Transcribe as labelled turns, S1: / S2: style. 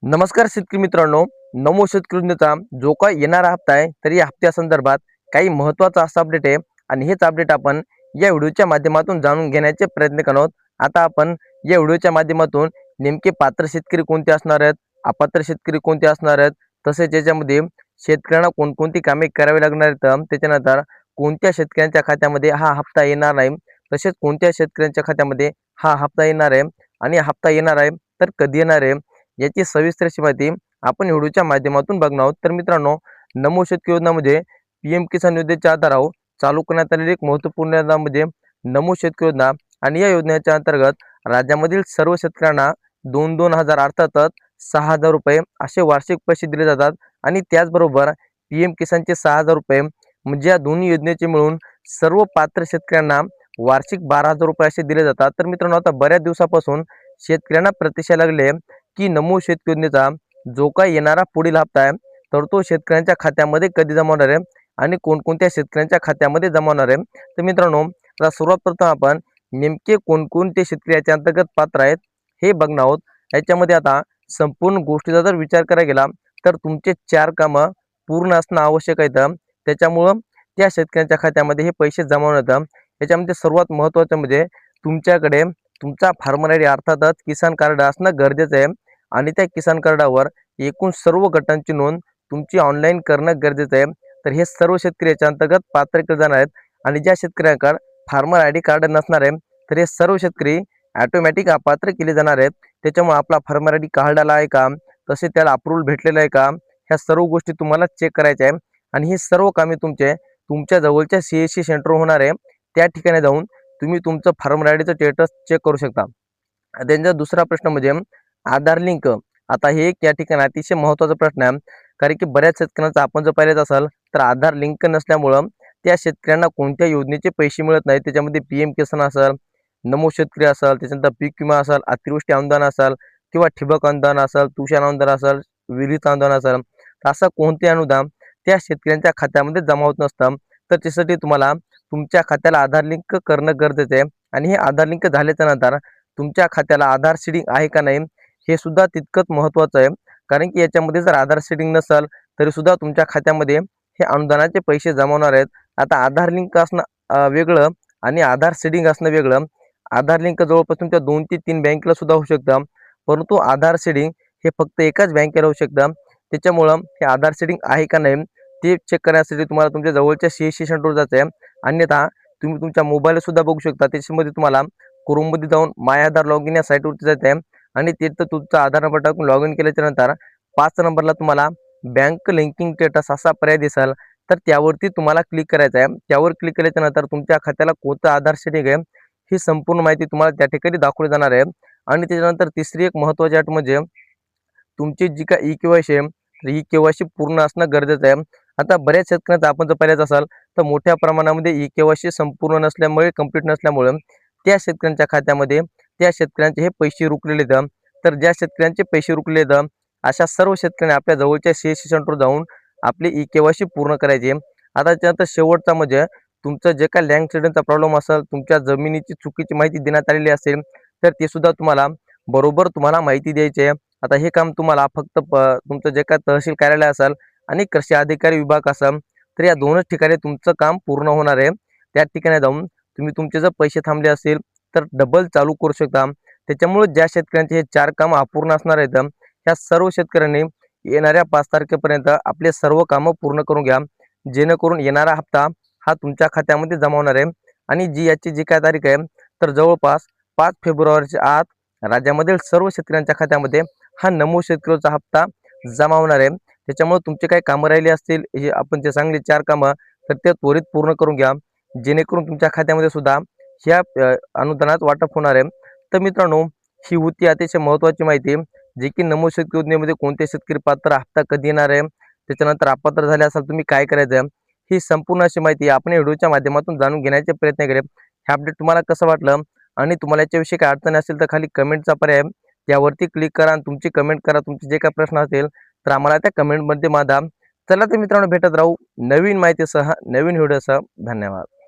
S1: नमस्कार शेतकरी मित्रांनो. नमो शेतकरी योजनेचा जो काही येणारा हप्ता आहे, तर या हप्त्यासंदर्भात काही महत्त्वाचा असा अपडेट आहे आणि हेच अपडेट आपण या व्हिडिओच्या माध्यमातून जाणून घेण्याचे प्रयत्न करणार आहोत. आता आपण या व्हिडिओच्या माध्यमातून नेमके पात्र शेतकरी कोणते असणार आहेत, अपात्र शेतकरी कोणते असणार आहेत, तसेच याच्यामध्ये शेतकऱ्यांना कोणकोणती कामे करावी लागणार आहेत, त्याच्यानंतर कोणत्या शेतकऱ्यांच्या खात्यामध्ये हा हप्ता येणार नाही, तसेच कोणत्या शेतकऱ्यांच्या खात्यामध्ये हा हप्ता येणार आहे आणि हप्ता येणार आहे तर कधी येणार आहे, याची सविस्तर अशी माहिती आपण व्हिडिओच्या माध्यमातून बघणार आहोत. तर मित्रांनो, नमो शेतकरी योजना म्हणजे पीएम किसान योजनेच्या आधारावर चालू करण्यात आलेली एक महत्त्वपूर्ण योजना म्हणजे नमो शेतकरी योजना. आणि या योजनेच्या अंतर्गत राज्यामधील सर्व शेतकऱ्यांना 2,000 अर्थातच 6,000 रुपये असे वार्षिक पैसे दिले जातात. आणि त्याचबरोबर पीएम किसानचे 6,000 रुपये म्हणजे या दोन्ही योजनेचे मिळून सर्व पात्र शेतकऱ्यांना वार्षिक 12,000 रुपये असे दिले जातात. तर मित्रांनो, आता बऱ्याच दिवसापासून शेतकऱ्यांना प्रतिक्षा लागली आहे की नमो शेतकरी योजनेचा जो काही येणारा पुढील हप्ता आहे, तर तो शेतकऱ्यांच्या खात्यामध्ये कधी जमा होणार आहे आणि कोणकोणत्या शेतकऱ्यांच्या खात्यामध्ये जमा होणार आहे. तर मित्रांनो, आता सर्वात प्रथम आपण नेमके कोणकोणते शेतकरी याच्या अंतर्गत पात्र आहेत हे बघणार आहोत. याच्यामध्ये आता संपूर्ण गोष्टीचा जर विचार करायला गेला तर तुमचे 4 कामं पूर्ण असणं आवश्यक आहे. त्याच्यामुळं त्या शेतकऱ्यांच्या खात्यामध्ये हे पैसे जमा होणार. याच्यामध्ये सर्वात महत्त्वाचं म्हणजे तुमच्याकडे तुमचा फार्मर आय डी अर्थातच किसान कार्ड असणं गरजेचं आहे. आणि त्या किसान कार्डावर एकूण सर्व गटांची नोंद तुमची ऑनलाईन करणं गरजेचं आहे. तर हे सर्व शेतकरी याच्या अंतर्गत पात्र केले जाणार आहेत. आणि ज्या शेतकऱ्यांकडे फार्मर आय डी कार्ड नसणार आहे, तर हे सर्व शेतकरी ऑटोमॅटिक अपात्र केले जाणार आहेत. त्याच्यामुळे आपला फार्मर आय डी कार्डाला आहे का, तसे त्याला अप्रूव्हल भेटलेलं आहे का, ह्या सर्व गोष्टी तुम्हाला चेक करायच्या आहे. आणि ही सर्व कामे तुमच्या जवळच्या CSC सेंटर होणार आहे. त्या ठिकाणी जाऊन तुम्ही तुमचं फार्मर आय डीचं स्टेटस चेक करू शकता. त्यांचा दुसरा प्रश्न म्हणजे आधार लिंक. आता हे एक या ठिकाणी अतिशय महत्त्वाचा प्रश्न आहे. कारण की बऱ्याच शेतकऱ्यांचा आपण जर पाहिलं असाल तर आधार लिंक नसल्यामुळं त्या शेतकऱ्यांना कोणत्या योजनेचे पैसे मिळत नाहीत. त्याच्यामध्ये पीएम किसान असेल, नमो शेतकरी असेल, त्याच्यानंतर पीक विमा असेल, अतिवृष्टी अनुदान असेल किंवा ठिबक अनुदान असेल, तुषार अनुदान असेल, विहिरीत अनुदान असेल, तर असं कोणते अनुदान त्या शेतकऱ्यांच्या खात्यामध्ये जमा होत नसतं. तर त्यासाठी तुम्हाला तुमच्या खात्याला आधार लिंक करणं गरजेचं आहे. आणि हे आधार लिंक झाल्याच्या नंतर तुमच्या खात्याला आधार सीडिंग आहे का नाही हे सुद्धा तितकंच महत्त्वाचं आहे. कारण की याच्यामध्ये जर आधार सीडिंग नसेल तरी सुद्धा तुमच्या खात्यामध्ये हे अनुदानाचे पैसे जमा होणार आहेत. आता आधार लिंक असणं वेगळं आणि आधार सीडिंग असणं वेगळं. आधार लिंक जवळपास तुमच्या 2 ते 3 बँकेला सुद्धा होऊ शकतं, परंतु आधार सीडिंग हे फक्त एकाच बँकेला होऊ शकतं. त्याच्यामुळं हे आधार सीडिंग आहे का नाही ते चेक करण्यासाठी तुम्हाला तुमच्या जवळच्या CSC सेंटरवर जायचं आहे. अन्यथा तुम्ही तुमच्या मोबाईलला सुद्धा बघू शकता. त्याच्यामध्ये तुम्हाला क्रोममध्ये जाऊन माय आधार लॉग इन या साईटवरती जायचं आहे. आणि तिथं तुमचा आधार नंबर टाकून लॉग इन केल्याच्या नंतर 5 नंबरला तुम्हाला बँक लिंकिंग स्टेटस असा पर्याय दिसेल. तर त्यावरती तुम्हाला क्लिक करायचं आहे. त्यावर क्लिक केल्याच्या नंतर तुमच्या खात्याला कोणतं आधार सीडिंग आहे ही संपूर्ण माहिती तुम्हाला त्या ठिकाणी दाखवली जाणार आहे. आणि त्याच्यानंतर तिसरी एक महत्त्वाची अट म्हणजे तुमची जी काय ई-KYC आहे, तर ई-KYC पूर्ण असणं गरजेचं आहे. आता बऱ्याच शेतकऱ्यांचं आपण जर पाहिलं असाल तर मोठ्या प्रमाणामध्ये ई-KYC संपूर्ण नसल्यामुळे, कंप्लीट नसल्यामुळे त्या शेतकऱ्यांच्या खात्यामध्ये त्या शेतकऱ्यांचे हे पैसे रुकलेले आहेत. तर ज्या शेतकऱ्यांचे पैसे रुकले आहेत अशा सर्व शेतकऱ्यांनी आपल्या जवळच्या CSC सेंटरवर जाऊन आपली ई-KYC पूर्ण करायची. आता त्यानंतर शेवटचा म्हणजे तुमचं जे काही लँड सीडिंगचा प्रॉब्लेम असेल, तुमच्या जमिनीची चुकीची माहिती देण्यात आलेली असेल, तर ते सुद्धा तुम्हाला बरोबर तुम्हाला माहिती द्यायची आहे. आता हे काम तुम्हाला फक्त तुमचं जे काही तहसील कार्यालय असेल आणि कृषी अधिकारी विभाग असेल, तर या दोनच ठिकाणी तुमचं काम पूर्ण होणार आहे. त्या ठिकाणी जाऊन तुम्ही तुमचे जर पैसे थांबले असतील तर डबल चालू करू शकता. त्याच्यामुळे ज्या शेतकऱ्यांचे हे 4 कामं अपूर्ण असणार आहेत, ह्या सर्व शेतकऱ्यांनी येणाऱ्या 5 तारखेपर्यंत आपले सर्व कामं पूर्ण करून घ्या. जेणेकरून येणारा हप्ता हा तुमच्या खात्यामध्ये जमा होणार आहे. आणि याची जी काय तारीख आहे, तर जवळपास 5 फेब्रुवारीच्या आत राज्यामधील सर्व शेतकऱ्यांच्या खात्यामध्ये हा नमो शेतकरीचा हप्ता जमा होणार आहे. त्याच्यामुळे तुमचे काही कामं राहिली असतील, हे आपण जे सांगले 4 कामं, तर ते त्वरित पूर्ण करून घ्या. जेणेकरून तुमच्या खात्यामध्ये सुद्धा ह्या अनुदानात वाटप होणार आहे. तर मित्रांनो, ही होती अतिशय महत्त्वाची माहिती, जे की नमो शेतकरी योजनेमध्ये कोणते शेतकरी पात्र, हप्ता कधी येणार आहे, त्याच्यानंतर अपात्र झाले असाल तुम्ही काय करायचं आहे, ही संपूर्ण अशी माहिती आपण व्हिडिओच्या माध्यमातून जाणून घेण्याचे प्रयत्न केले. हे अपडेट तुम्हाला कसं वाटलं आणि तुम्हाला याच्याविषयी काही अडचणी असेल तर खाली कमेंटचा पर्याय आहे, त्यावरती क्लिक करा आणि तुमची कमेंट करा. तुमचे जे काही प्रश्न असतील तर आम्हाला त्या कमेंटमध्ये मांडा. चला तर मित्रांनो, भेटत राहू नवीन माहितीसह, नवीन व्हिडिओसह. धन्यवाद.